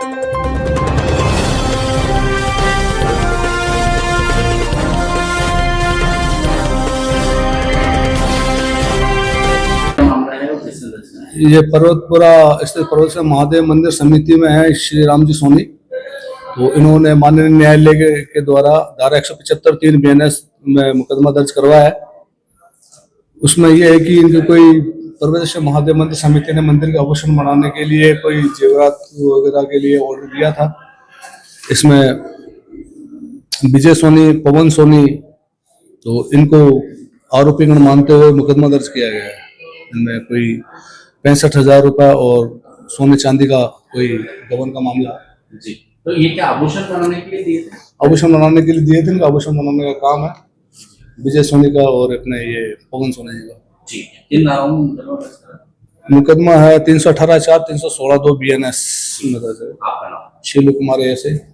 ये पर्वतपुरा स्थित पर्वत महादेव मंदिर समिति में है श्री राम जी सोनी। तो इन्होंने माननीय न्यायालय के द्वारा धारा 175(3) BNS में मुकदमा दर्ज करवाया है। उसमें यह है कि इनके कोई पर्वत महादेव मंदिर समिति ने मंदिर के आभूषण बनाने के लिए कोई जेवरात वगैरह के लिए ऑर्डर दिया था। इसमें विजय सोनी, पवन सोनी, तो इनको आरोपी गण मानते हुए मुकदमा दर्ज किया गया है। इनमें कोई 65,000 रुपये और सोने चांदी का कोई गबन का मामला जी। तो ये क्या आभूषण बनाने के लिए दिए थे? आभूषण बनाने के लिए दिए थे। इनका आभूषण बनाने का काम है विजय सोनी का और अपने ये पवन सोनी जी का। जी। इन नामों मुकदमा है 318(4), 316(2) BNS में दर्ज है। आपका नाम? शीलू कुमार ऐसे।